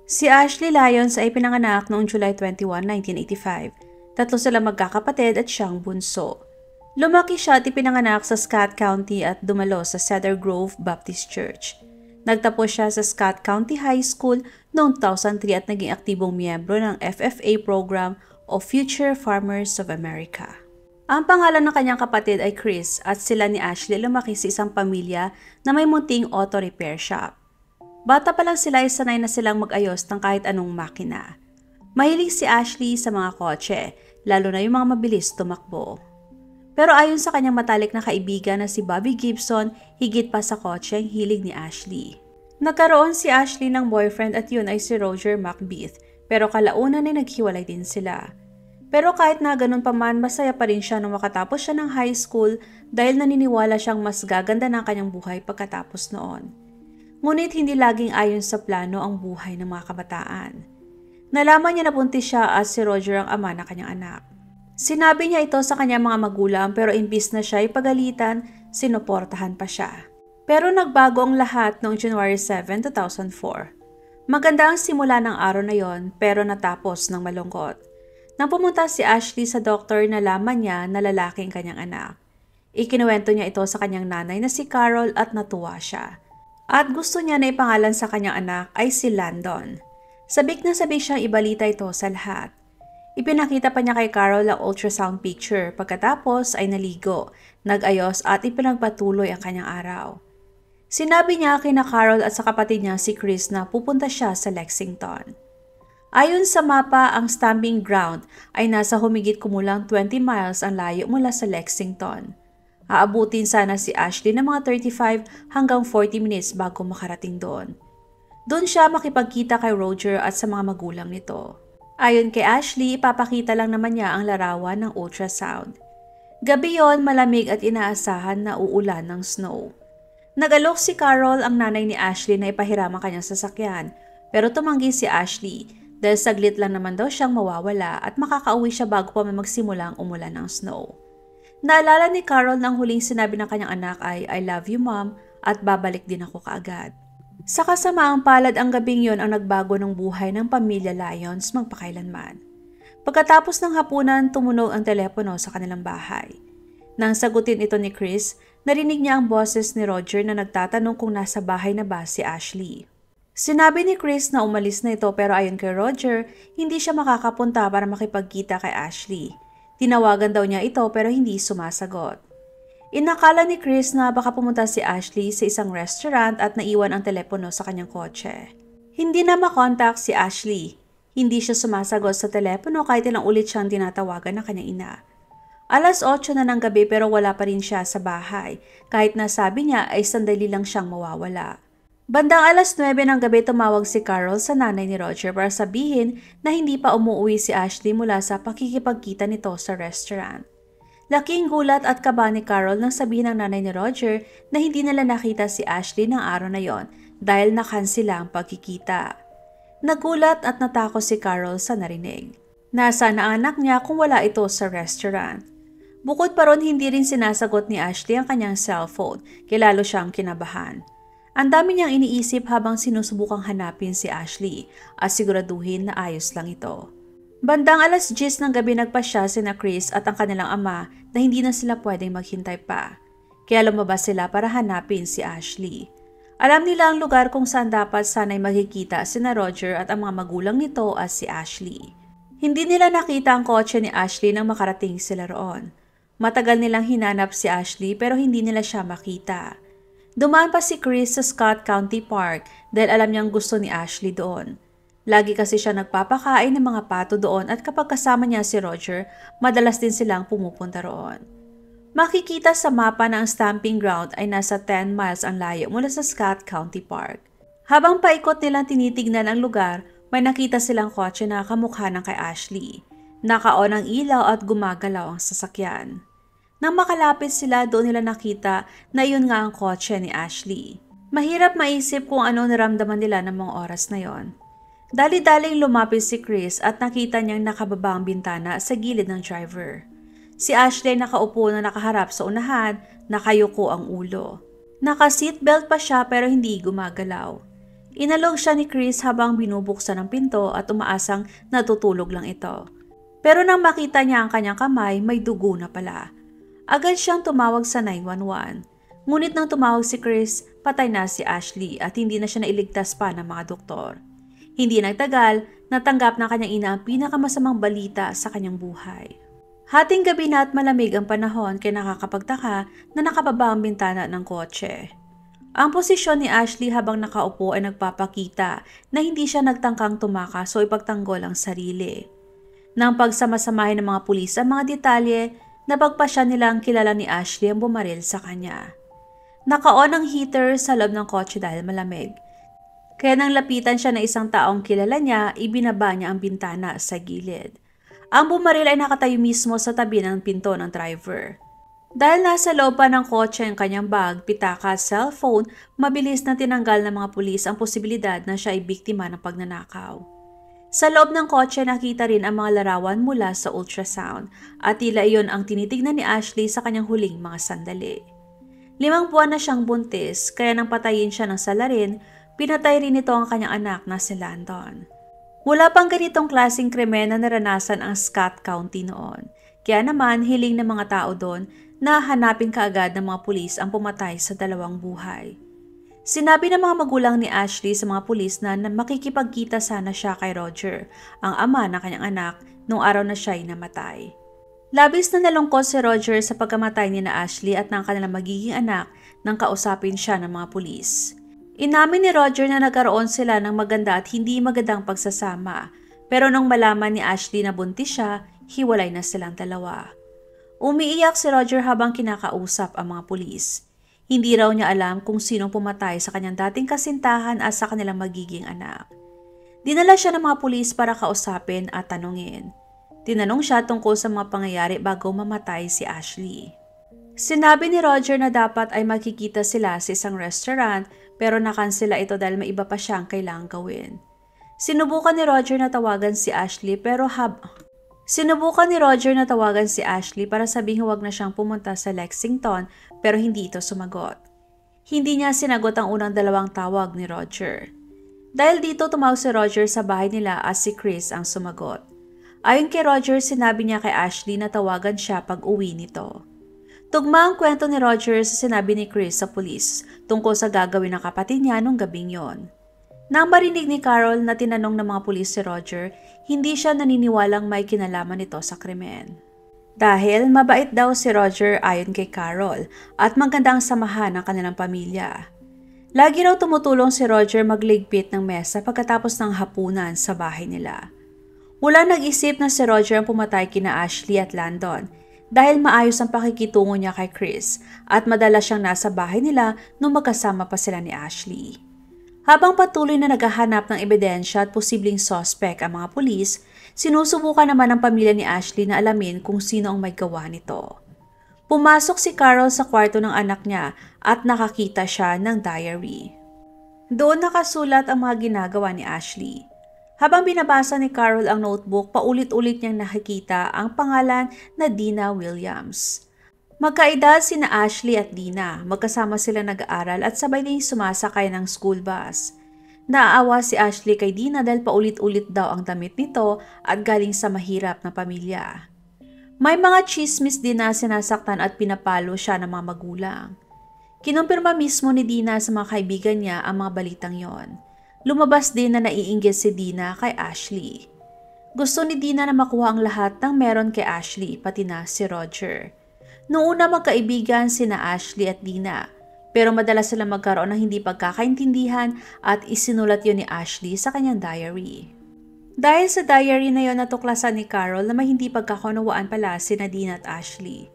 Si Ashley Lyons ay pinanganak noong July 21, 1985. Tatlo sila magkakapatid at siyang bunso. Lumaki siya at ipinanganak sa Scott County at dumalo sa Cedar Grove Baptist Church. Nagtapos siya sa Scott County High School noong 2003 at naging aktibong miyembro ng FFA program o Future Farmers of America. Ang pangalan ng kanyang kapatid ay Chris at sila ni Ashley lumaki sa isang pamilya na may munting auto repair shop. Bata pa lang sila ay sanay na silang mag-ayos ng kahit anong makina. Mahilig si Ashley sa mga kotse, lalo na yung mga mabilis tumakbo. Pero ayon sa kanyang matalik na kaibigan na si Bobby Gibson, higit pa sa kotse ang hilig ni Ashley. Nagkaroon si Ashley ng boyfriend at yun ay si Roger Macbeth, pero kalaunan ay naghiwalay din sila. Pero kahit na ganun pa man, masaya pa rin siya nung makatapos siya ng high school dahil naniniwala siyang mas gaganda ng kanyang buhay pagkatapos noon. Ngunit hindi laging ayon sa plano ang buhay ng mga kabataan. Nalaman niya na buntis siya at si Roger ang ama ng kanyang anak. Sinabi niya ito sa kanyang mga magulang pero imbis na siya ay pagalitan, sinuportahan pa siya. Pero nagbago ang lahat noong January 7, 2004. Maganda ang simula ng araw na yon pero natapos ng malungkot. Nang pumunta si Ashley sa doktor, nalaman niya na lalaki ang kanyang anak. Ikinuwento niya ito sa kanyang nanay na si Carol at natuwa siya. At gusto niya na ipangalan sa kanyang anak ay si Landon. Sabik na sabik siyang ibalita ito sa lahat. Ipinakita pa niya kay Carol ang ultrasound picture pagkatapos ay naligo, nag-ayos at ipinagpatuloy ang kanyang araw. Sinabi niya kina Carol at sa kapatid niya si Chris na pupunta siya sa Lexington. Ayon sa mapa, ang stamping ground ay nasa humigit kumulang 20 miles ang layo mula sa Lexington. Aabutin sana si Ashley ng mga 35 hanggang 40 minutes bago makarating doon. Doon siya makipagkita kay Roger at sa mga magulang nito. Ayon kay Ashley, ipapakita lang naman niya ang larawan ng ultrasound. Gabi yon, malamig at inaasahan na uulan ng snow. Nag-alok si Carol, ang nanay ni Ashley, na ipahiram ang kanyang sasakyan, pero tumanggi si Ashley dahil saglit lang naman daw siyang mawawala at makakauwi siya bago pa magsimulang umulan ng snow. Naalala ni Carol na ang huling sinabi ng kanyang anak ay, "I love you, Mom," at babalik din ako kaagad. Sa kasamaang palad, ang gabing yon ang nagbago ng buhay ng pamilya Lyons magpakailanman. Pagkatapos ng hapunan, tumunog ang telepono sa kanilang bahay. Nang sagutin ito ni Chris, narinig niya ang boses ni Roger na nagtatanong kung nasa bahay na ba si Ashley. Sinabi ni Chris na umalis na ito pero ayon kay Roger, hindi siya makakapunta para makipagkita kay Ashley. Tinawagan daw niya ito pero hindi sumasagot. Inakala ni Chris na baka pumunta si Ashley sa isang restaurant at naiwan ang telepono sa kanyang kotse. Hindi na makontak si Ashley. Hindi siya sumasagot sa telepono kahit ilang ulit siyang tinatawagan ng kanyang ina. Alas 8 na ng gabi pero wala pa rin siya sa bahay kahit na sabi niya ay sandali lang siyang mawawala. Bandang alas 9 ng gabi tumawag si Carol sa nanay ni Roger para sabihin na hindi pa umuwi si Ashley mula sa pakikipagkita nito sa restaurant. Laking gulat at kaba ni Carol nang sabihin ng nanay ni Roger na hindi nila nakita si Ashley ng araw na yon dahil nakansela ang pagkikita. Nagulat at natakot si Carol sa narinig. Nasaan ang anak niya kung wala ito sa restaurant? Bukod pa ron, hindi rin sinasagot ni Ashley ang kanyang cellphone, kaya lalo siyang kinabahan. Ang dami niyang iniisip habang sinusubukang hanapin si Ashley at siguraduhin na ayos lang ito. Bandang alas 10 ng gabi nagpasya sina Chris at ang kanilang ama na hindi na sila pwedeng maghintay pa. Kaya lumabas sila para hanapin si Ashley. Alam nila ang lugar kung saan dapat sana'y magkikita sina Roger at ang mga magulang nito at si Ashley. Hindi nila nakita ang kotse ni Ashley nang makarating sila roon. Matagal nilang hinanap si Ashley pero hindi nila siya makita. Dumaan pa si Chris sa Scott County Park dahil alam niyang gusto ni Ashley doon. Lagi kasi siya nagpapakain ng mga pato doon at kapag kasama niya si Roger, madalas din silang pumupunta roon. Makikita sa mapa na ang stamping ground ay nasa 10 miles ang layo mula sa Scott County Park. Habang paikot nilang tinitignan ang lugar, may nakita silang kotse na kamukha ng kay Ashley. Naka-on ang ilaw at gumagalaw ang sasakyan. Nang makalapit sila, doon nila nakita na yun nga ang kotse ni Ashley. Mahirap maisip kung ano naramdaman nila ng mga oras na yon. Dali-daling lumapit si Chris at nakita niyang nakababa ang bintana sa gilid ng driver. Si Ashley nakaupo na nakaharap sa unahan, nakayuko ang ulo. Naka-seatbelt pa siya pero hindi gumagalaw. Inalog siya ni Chris habang binubuksan ang pinto at umaasang natutulog lang ito. Pero nang makita niya ang kanyang kamay, may dugo na pala. Agad siyang tumawag sa 911. Ngunit nang tumawag si Chris, patay na si Ashley at hindi na siya nailigtas pa ng mga doktor. Hindi nagtagal, natanggap ng kanyang ina ang pinakamasamang balita sa kanyang buhay. Hating gabi na at malamig ang panahon kaya nakakapagtaka na nakababa ang bintana ng kotse. Ang posisyon ni Ashley habang nakaupo ay nagpapakita na hindi siya nagtangkang tumakas o ipagtanggol ang sarili. Nang pagsamasamahin ng mga pulis ang mga detalye, napagpasya nilang kilala ni Ashley ang bumaril sa kanya. Naka-on ang heater sa loob ng kotse dahil malamig. Kaya nang lapitan siya ng isang taong kilala niya, ibinaba niya ang bintana sa gilid. Ang bumaril ay nakatayo mismo sa tabi ng pinto ng driver. Dahil nasa loob pa ng kotse ang kanyang bag, pitaka at cellphone, mabilis na tinanggal ng mga pulis ang posibilidad na siya ay biktima ng pagnanakaw. Sa loob ng kotse nakita rin ang mga larawan mula sa ultrasound at tila iyon ang tinitignan ni Ashley sa kanyang huling mga sandali. 5 buwan na siyang buntis, kaya nang patayin siya ng salarin, pinatay rin ito ang kanyang anak na si Landon. Wala pang ganitong klaseng krimen na naranasan ang Scott County noon. Kaya naman hiling ng mga tao doon na hanapin kaagad ng mga pulis ang pumatay sa 2 buhay. Sinabi ng mga magulang ni Ashley sa mga pulis na makikipagkita sana siya kay Roger, ang ama ng kanyang anak, noong araw na siya ay namatay. Labis na nalungkot si Roger sa pagkamatay ni na Ashley at ng kanilang magiging anak nang kausapin siya ng mga pulis. Inamin ni Roger na nagkaroon sila ng maganda at hindi magandang pagsasama, pero nung malaman ni Ashley na buntis siya, hiwalay na silang dalawa. Umiiyak si Roger habang kinakausap ang mga pulis. Hindi raw niya alam kung sinong pumatay sa kanyang dating kasintahan at sa kanilang magiging anak. Dinala siya ng mga pulis para kausapin at tanungin. Tinanong siya tungkol sa mga pangyayari bago mamatay si Ashley. Sinabi ni Roger na dapat ay magkikita sila sa isang restaurant pero nakansela ito dahil may iba pa siyang kailangang gawin. Sinubukan ni Roger na tawagan si Ashley para sabihing huwag na siyang pumunta sa Lexington pero hindi ito sumagot. Hindi niya sinagot ang unang 2 tawag ni Roger. Dahil dito tumawag si Roger sa bahay nila at si Chris ang sumagot. Ayon kay Roger, sinabi niya kay Ashley na tawagan siya pag uwi nito. Tugma ang kwento ni Roger sa sinabi ni Chris sa pulis tungkol sa gagawin ng kapatid niya nung gabing yon. Nang marinig ni Carol na tinanong ng mga pulis si Roger, hindi siya naniniwalang may kinalaman nito sa krimen. Dahil mabait daw si Roger ayon kay Carol at magandang samahan ng kanilang pamilya. Lagi raw tumutulong si Roger magligpit ng mesa pagkatapos ng hapunan sa bahay nila. Wala nag-isip na si Roger ang pumatay kina Ashley at Landon dahil maayos ang pakikitungo niya kay Chris at madalas siyang nasa bahay nila nung magkasama pa sila ni Ashley. Habang patuloy na naghahanap ng ebidensya at posibleng suspect ang mga pulis, sinusubukan naman ng pamilya ni Ashley na alamin kung sino ang may gawa nito. Pumasok si Carol sa kwarto ng anak niya at nakakita siya ng diary. Doon nakasulat ang mga ginagawa ni Ashley. Habang binabasa ni Carol ang notebook, paulit-ulit niyang nakikita ang pangalan na Dina Williams. Magkaedad sina Ashley at Dina, magkasama sila nag-aaral at sabay ding sumasakay ng school bus. Naaawa si Ashley kay Dina dahil paulit-ulit daw ang damit nito at galing sa mahirap na pamilya. May mga chismis din na sinasaktan at pinapalo siya ng mga magulang. Kinumpirma mismo ni Dina sa mga kaibigan niya ang mga balitang yon. Lumabas din na naiinggit si Dina kay Ashley. Gusto ni Dina na makuha ang lahat ng meron kay Ashley, pati na si Roger. Noong una magkaibigan sina Ashley at Dina, pero madalas sila magkaroon ng hindi pagkakaintindihan at isinulat yon ni Ashley sa kanyang diary. Dahil sa diary na yon natuklasan ni Carol na may hindi pagkakunawaan pala sina Dina at Ashley.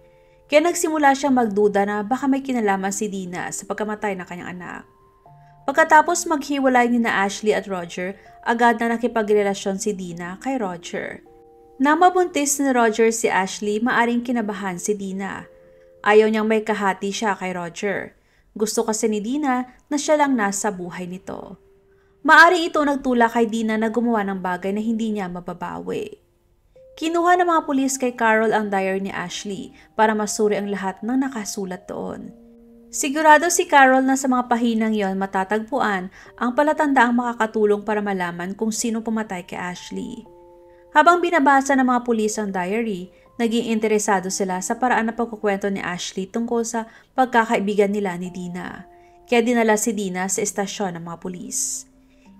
Kaya nagsimula siyang magduda na baka may kinalaman si Dina sa pagkamatay ng kanyang anak. Pagkatapos maghiwalay ni na Ashley at Roger, agad na nakipagrelasyon si Dina kay Roger. Nang mabuntis ni Roger si Ashley, maaring kinabahan si Dina. Ayaw niyang may kahati siya kay Roger. Gusto kasi ni Dina na siya lang nasa buhay nito. Maaring ito nagtulak kay Dina na gumawa ng bagay na hindi niya mababawi. Kinuha ng mga pulis kay Carol ang diary ni Ashley para masuri ang lahat ng nakasulat doon. Sigurado si Carol na sa mga pahinang yon matatagpuan ang palatandaang makakatulong para malaman kung sino pumatay kay Ashley. Habang binabasa ng mga pulis ang diary, naging interesado sila sa paraan na pagkukwento ni Ashley tungkol sa pagkakaibigan nila ni Dina. Kaya dinala si Dina sa estasyon ng mga pulis.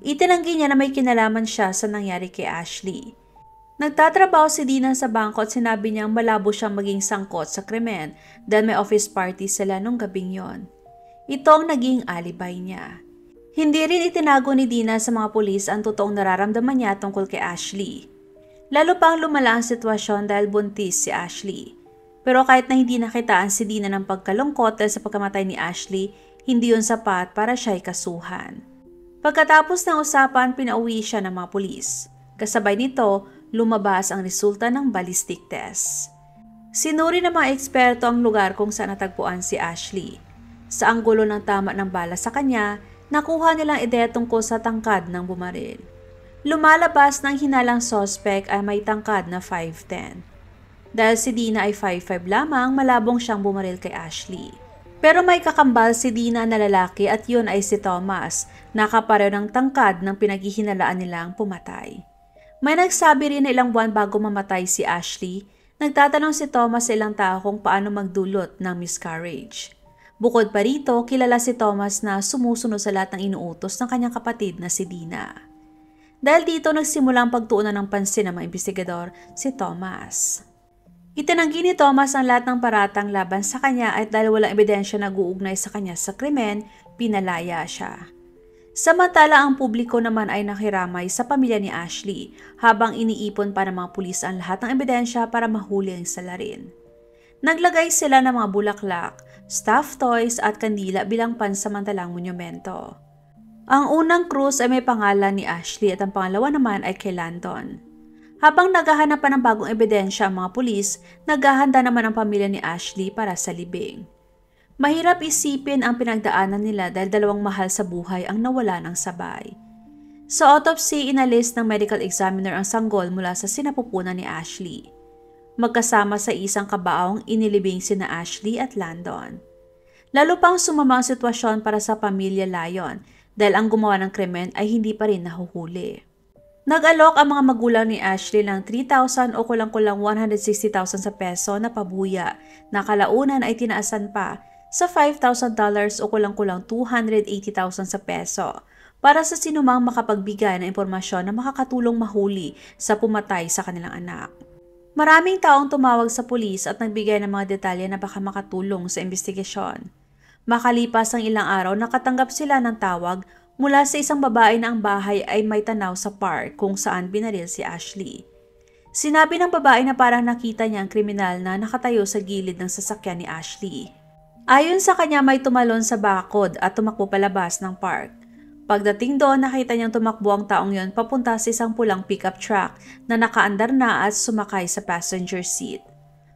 Itinanggi niya na may kinalaman siya sa nangyari kay Ashley. Nagtatrabaho si Dina sa bangko at sinabi niyang malabo siyang maging sangkot sa krimen dahil may office party sila nung gabing yon. Ito ang naging alibay niya. Hindi rin itinago ni Dina sa mga pulis ang totoong nararamdaman niya tungkol kay Ashley. Lalo pang lumala ang sitwasyon dahil buntis si Ashley. Pero kahit na hindi nakitaan si Dina ng pagkalungkot dahil sa pagkamatay ni Ashley, hindi yun sapat para siya'y kasuhan. Pagkatapos ng usapan, pinauwi siya ng mga pulis. Kasabay nito, lumabas ang resulta ng ballistic test. Sinuri ng mga eksperto ang lugar kung saan natagpuan si Ashley. Sa anggulo ng tama ng bala sa kanya, nakuha nilang ideya tungkol sa tangkad ng bumaril. Lumalabas ng hinalang suspect ay may tangkad na 5'10". Dahil si Dina ay 5'5" lamang, malabong siyang bumaril kay Ashley. Pero may kakambal si Dina na lalaki at yun ay si Thomas, nakapareho ng tangkad ng pinaghihinalaan nilang pumatay. May nagsabi rin na ilang buwan bago mamatay si Ashley, nagtatanong si Thomas sa ilang tao kung paano magdulot ng miscarriage. Bukod pa rito, kilala si Thomas na sumusunod sa lahat ng inuutos ng kanyang kapatid na si Dina. Dahil dito nagsimula ang pagtuunan ng pansin ng mga investigador si Thomas. Itinanggi ni Thomas ang lahat ng paratang laban sa kanya at dahil walang ebidensya na nag-uugnay sa kanya sa krimen, pinalaya siya. Samantala ang publiko naman ay nakiramay sa pamilya ni Ashley habang iniipon pa ng mga pulis ang lahat ng ebidensya para mahuli ang salarin. Naglagay sila ng mga bulaklak, stuffed toys at kandila bilang pansamantalang monumento. Ang unang krus ay may pangalan ni Ashley at ang pangalawa naman ay kay Landon. Habang naghahanap pa ng bagong ebidensya ang mga pulis, naghahanda naman ang pamilya ni Ashley para sa libing. Mahirap isipin ang pinagdaanan nila dahil dalawang mahal sa buhay ang nawala ng sabay. Sa autopsy, inalis ng medical examiner ang sanggol mula sa sinapupunan ni Ashley. Magkasama sa isang kabaong inilibing sina Ashley at Landon. Lalo pang sumama ang sitwasyon para sa pamilya Lyon dahil ang gumawa ng krimen ay hindi pa rin nahuhuli. Nag-alok ang mga magulang ni Ashley ng 3,000 o kulang-kulang 160,000 sa peso na pabuya na kalaunan ay tinaasan pa sa $5,000 o kulang-kulang 280,000 sa peso para sa sinumang makapagbigay ng impormasyon na makakatulong mahuli sa pumatay sa kanilang anak. Maraming taong tumawag sa pulis at nagbigay ng mga detalye na baka makatulong sa investigasyon. Makalipas ang ilang araw, nakatanggap sila ng tawag mula sa isang babae na ang bahay ay may tanaw sa park kung saan binaril si Ashley. Sinabi ng babae na parang nakita niya ang kriminal na nakatayo sa gilid ng sasakyan ni Ashley. Ayon sa kanya, may tumalon sa bakod at tumakbo palabas ng park. Pagdating doon, nakita niyang tumakbo ang taong yon papunta sa isang pulang pickup truck na nakaandar na at sumakay sa passenger seat.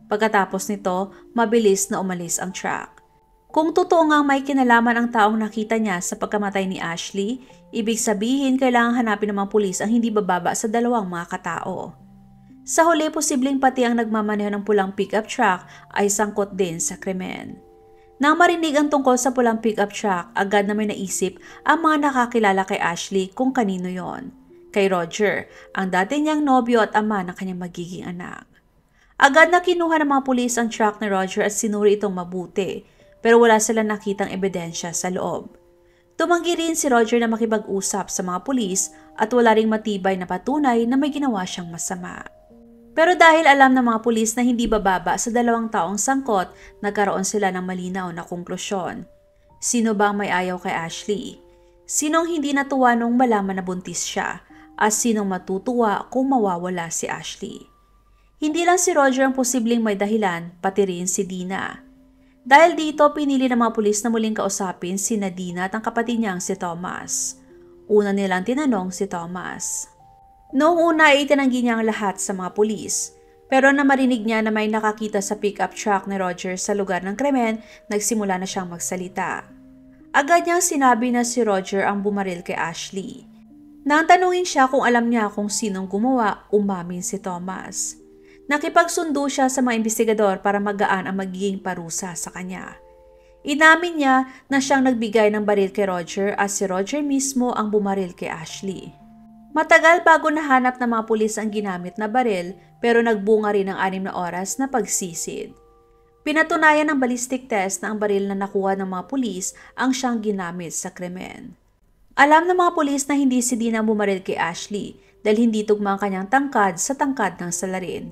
Pagkatapos nito, mabilis na umalis ang truck. Kung totoo ngang may kinalaman ang taong nakita niya sa pagkamatay ni Ashley, ibig sabihin kailangang hanapin ng mga pulis ang hindi bababa sa dalawang mga katao. Sa huli, posibleng pati ang nagmamaneho ng pulang pickup truck ay sangkot din sa krimen. Nang marinig ang tungkol sa pulang pickup truck, agad na may naisip ang mga nakakilala kay Ashley kung kanino yon. Kay Roger, ang dati niyang nobyo at ama ng kanyang magiging anak. Agad na kinuha ng mga pulis ang truck ni Roger at sinuri itong mabuti, pero wala silang nakitang ebidensya sa loob. Tumanggi rin si Roger na makipag-usap sa mga pulis at wala ring matibay na patunay na may ginawa siyang masama. Pero dahil alam ng mga pulis na hindi bababa sa dalawang taong sangkot, nagkaroon sila ng malinaw na konklusyon. Sino ba ang may ayaw kay Ashley? Sinong hindi natuwa nung malaman na buntis siya? At sinong matutuwa kung mawawala si Ashley? Hindi lang si Roger ang posibleng may dahilan, pati rin si Dina. Dahil dito, pinili ng mga pulis na muling kausapin si Dina at ang kapatid niyang si Thomas. Una nilang tinanong si Thomas. Noong una ay itinanggi niya ang lahat sa mga pulis, pero na marinig niya na may nakakita sa pickup truck ni Roger sa lugar ng krimen, nagsimula na siyang magsalita. Agad niyang sinabi na si Roger ang bumaril kay Ashley. Nang tanungin siya kung alam niya kung sinong gumawa, umamin si Thomas. Nakipagsundo siya sa mga investigador para magaan ang magiging parusa sa kanya. Inamin niya na siyang nagbigay ng baril kay Roger at si Roger mismo ang bumaril kay Ashley. Matagal bago nahanap ng mga pulis ang ginamit na baril pero nagbunga rin ng 6 na oras na pagsisid. Pinatunayan ng ballistic test na ang baril na nakuha ng mga pulis ang siyang ginamit sa krimen. Alam ng mga pulis na hindi si Dina bumaril kay Ashley dahil hindi tugma ang kanyang tangkad sa tangkad ng salarin.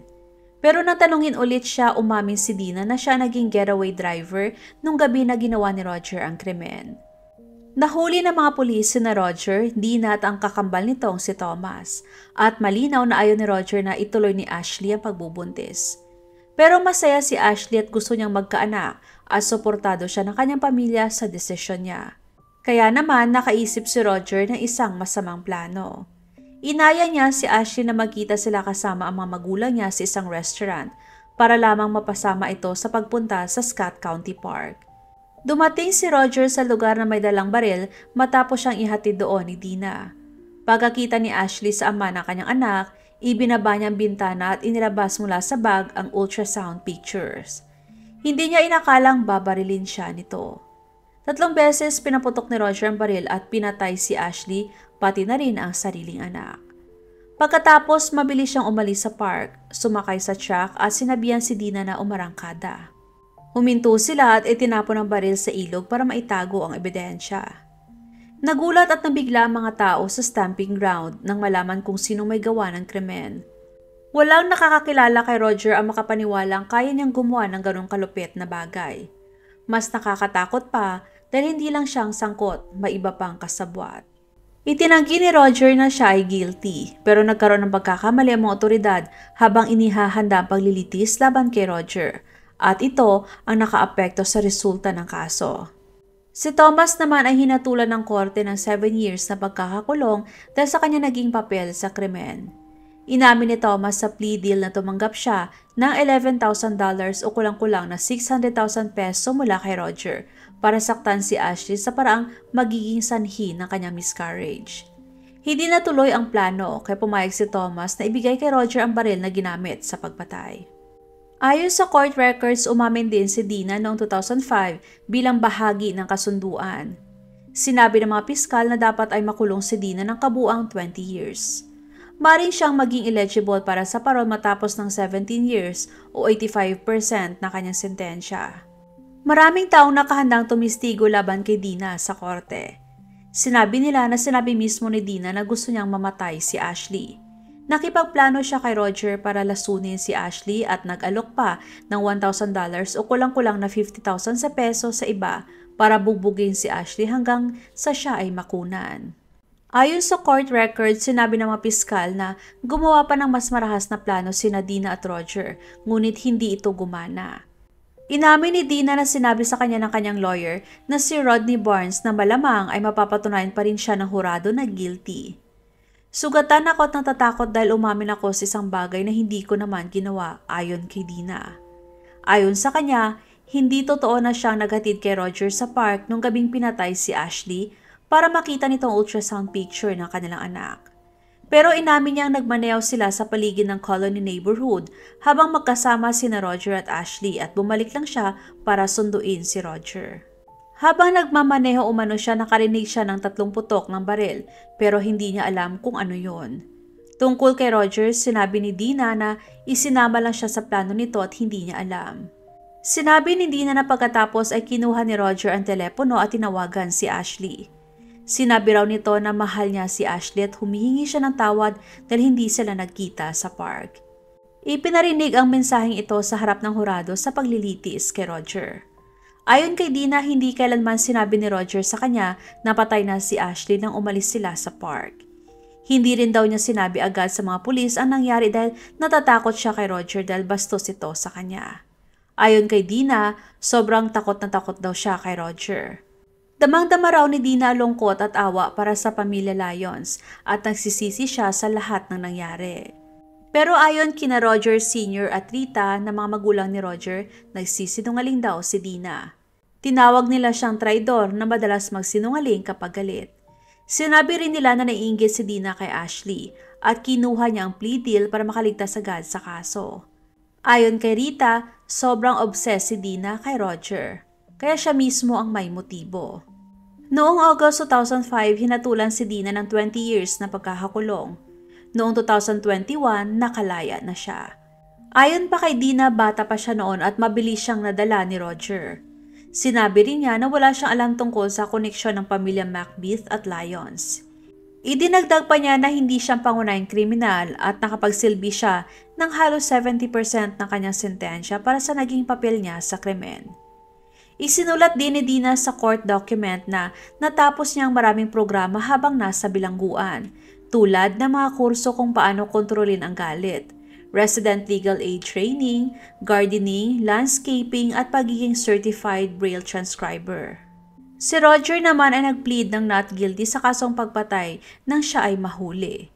Pero nang tanungin ulit siya, umamin si Dina na siya naging getaway driver nung gabi na ginawa ni Roger ang krimen. Nahuli ng mga pulis na Roger, Dina at ang kakambal nitong si Thomas at malinaw na ayaw ni Roger na ituloy ni Ashley ang pagbubuntis. Pero masaya si Ashley at gusto niyang magkaanak at suportado siya ng kanyang pamilya sa desisyon niya. Kaya naman nakaisip si Roger ng isang masamang plano. Inaya niya si Ashley na magkita sila kasama ang mga magulang niya sa isang restaurant para lamang mapasama ito sa pagpunta sa Scott County Park. Dumating si Roger sa lugar na may dalang baril matapos siyang ihatid doon ni Dina. Pagkakita ni Ashley sa ama ng kanyang anak, ibinaba niya ang bintana at inilabas mula sa bag ang ultrasound pictures. Hindi niya inakalang babarilin siya nito. 3 beses pinaputok ni Roger ang baril at pinatay si Ashley pati na rin ang sariling anak. Pagkatapos mabilis siyang umalis sa park, sumakay sa truck at sinabihan si Dina na umarangkada. Huminto sila at itinapon ang baril sa ilog para maitago ang ebidensya. Nagulat at nabigla ang mga tao sa stamping ground nang malaman kung sino may gawa ng krimen. Walang nakakakilala kay Roger ang makapaniwalang kaya niyang gumawa ng ganong kalupit na bagay. Mas nakakatakot pa dahil hindi lang siyang sangkot, may iba pang kasabwat. Itinanggi ni Roger na siya ay guilty pero nagkaroon ng pagkakamali ang mga otoridad habang inihahanda ang paglilitis laban kay Roger at ito ang nakaapekto sa resulta ng kaso. Si Thomas naman ay hinatulan ng korte ng 7 years na pagkakakulong dahil sa kanya naging papel sa krimen. Inamin ni Thomas sa plea deal na tumanggap siya ng $11,000 o kulang-kulang na 600,000 peso mula kay Roger para saktan si Ashley sa paraang magiging sanhi ng kanyang miscarriage. Hindi natuloy ang plano kaya pumayag si Thomas na ibigay kay Roger ang baril na ginamit sa pagpatay. Ayon sa court records, umamin din si Dina noong 2005 bilang bahagi ng kasunduan. Sinabi ng mga piskal na dapat ay makulong si Dina ng kabuuang 20 years. Maring siyang maging eligible para sa parol matapos ng 17 years o 85% na kanyang sentensya. Maraming taong nakahandang tumistigo laban kay Dina sa korte. Sinabi nila na sinabi mismo ni Dina na gusto niyang mamatay si Ashley. Nakipagplano siya kay Roger para lasunin si Ashley at nag-alok pa ng $1,000 o kulang-kulang na 50,000 sa peso sa iba para bugbugin si Ashley hanggang sa siya ay makunan. Ayon sa court record, sinabi ng mga piskal na gumawa pa ng mas marahas na plano sina Dina at Roger, ngunit hindi ito gumana. Inamin ni Dina na sinabi sa kanya ng kanyang lawyer na si Rodney Barnes na malamang ay mapapatunayan pa rin siya ng hurado na guilty. Sugatan ako at natatakot dahil umamin ako sa isang bagay na hindi ko naman ginawa, ayon kay Dina. Ayon sa kanya, hindi totoo na siyang naghatid kay Roger sa park nung gabing pinatay si Ashley para makita nitong ultrasound picture ng kanilang anak. Pero inamin niyang nagmaneho sila sa paligid ng Colony neighborhood habang magkasama sina Roger at Ashley at bumalik lang siya para sunduin si Roger. Habang nagmamaneho umano siya, nakarinig siya ng 3 putok ng baril pero hindi niya alam kung ano yon. Tungkol kay Roger, sinabi ni Dina na isinama lang siya sa plano nito at hindi niya alam. Sinabi ni Dina na pagkatapos ay kinuha ni Roger ang telepono at tinawagan si Ashley. Sinabi raw nito na mahal niya si Ashley at humihingi siya ng tawad dahil hindi sila nagkita sa park. Ipinarinig ang mensaheng ito sa harap ng hurado sa paglilitis kay Roger. Ayon kay Dina, hindi kailanman sinabi ni Roger sa kanya na patay na si Ashley nang umalis sila sa park. Hindi rin daw niya sinabi agad sa mga pulis ang nangyari dahil natatakot siya kay Roger dahil bastos ito sa kanya. Ayon kay Dina, sobrang takot na takot daw siya kay Roger. Damang-dama raw ni Dina lungkot at awa para sa pamilya Lyons at nagsisisi siya sa lahat ng nangyari. Pero ayon kina Roger Sr. at Rita na mga magulang ni Roger, nagsisinungaling daw si Dina. Tinawag nila siyang traidor na madalas magsinungaling kapag galit. Sinabi rin nila na naiinggit si Dina kay Ashley at kinuha niya ang plea deal para makaligtas agad sa kaso. Ayon kay Rita, sobrang obsessed si Dina kay Roger. kaya siya mismo ang may motibo. Noong August 2005, hinatulan si Dina ng 20 years na pagkakakulong. Noong 2021, nakalaya na siya. Ayon pa kay Dina, bata pa siya noon at mabilis siyang nadala ni Roger. Sinabi rin niya na wala siyang alam tungkol sa koneksyon ng pamilya Macbeth at Lyons. Idinagdag pa niya na hindi siyang pangunahing kriminal at nakapagsilbi siya ng halos 70% ng kanyang sentensya para sa naging papel niya sa krimen. Isinulat din ni Dina sa court document na natapos niya ang maraming programa habang nasa bilangguan, tulad ng mga kurso kung paano kontrolin ang galit, resident legal aid training, gardening, landscaping at pagiging certified braille transcriber. Si Roger naman ay nag-plead ng not guilty sa kasong pagpatay nang siya ay mahuli.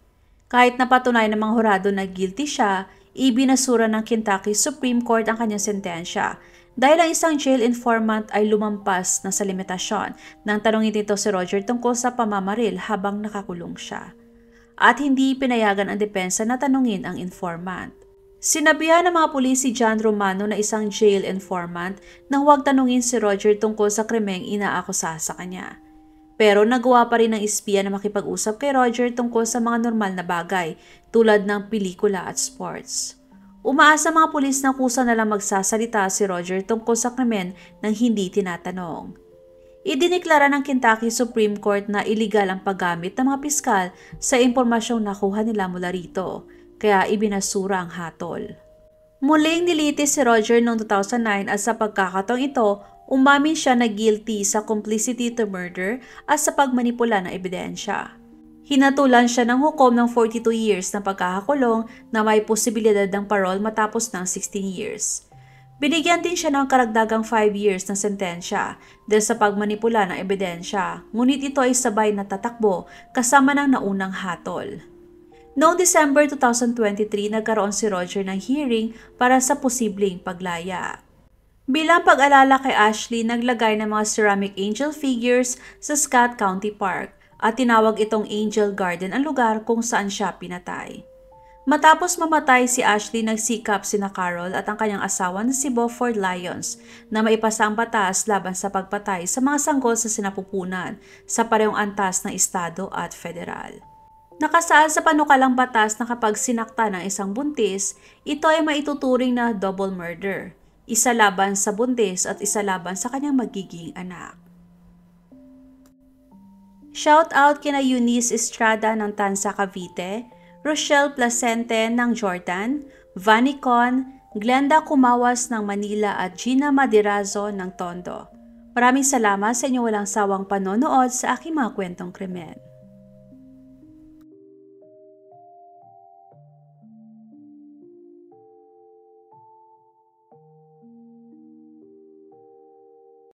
Kahit napatunay ng mga hurado na guilty siya, ibinasura ng Kentucky Supreme Court ang kanyang sentensya dahil ang isang jail informant ay lumampas na sa limitasyon nang tanungin nito si Roger tungkol sa pamamaril habang nakakulong siya. At hindi pinayagan ang depensa na tanungin ang informant. Sinabihan ng mga pulis si John Romano na isang jail informant na huwag tanungin si Roger tungkol sa krimeng inaakusa sa kanya. Pero nagawa pa rin ng espiya na makipag-usap kay Roger tungkol sa mga normal na bagay tulad ng pelikula at sports. Umaasa mga pulis na kusa na lang magsasalita si Roger tungkol sa krimen nang hindi tinatanong. Idiniklara ng Kentucky Supreme Court na iligal ang paggamit ng mga piskal sa impormasyong nakuha nila mula rito, kaya ibinasura ang hatol. Muling nilitis si Roger noong 2009 at sa pagkakataong ito, umamin siya na guilty sa complicity to murder at sa pagmanipula ng ebidensya. Hinatulan siya ng hukom ng 42 years na pagkakakulong na may posibilidad ng parol matapos ng 16 years. Binigyan din siya ng karagdagang 5 years na sentensya dahil sa pagmanipula ng ebidensya, ngunit ito ay sabay na tatakbo kasama ng naunang hatol. Noong December 2023, nagkaroon si Roger ng hearing para sa posibleng paglaya. Bilang pag-alala kay Ashley, naglagay ng mga ceramic angel figures sa Scott County Park at tinawag itong Angel Garden ang lugar kung saan siya pinatay. Matapos mamatay si Ashley, nagsikap sina Carol at ang kanyang asawa na si Beaufort Lyons na maipasa ang batas laban sa pagpatay sa mga sanggol sa sinapupunan sa parehong antas ng estado at federal. Nakasaad sa panukalang batas na kapag sinakta ng isang buntis, ito ay maituturing na double murder, isa laban sa buntis at isa laban sa kanyang magiging anak. Shout out kina Eunice Estrada ng Tansa, Cavite, Rochelle Placente ng Jordan, Vanny Con, Glenda Kumawas ng Manila at Gina Madirazo ng Tondo. Maraming salamat sa inyong walang sawang panonood sa aking mga kwentong krimen.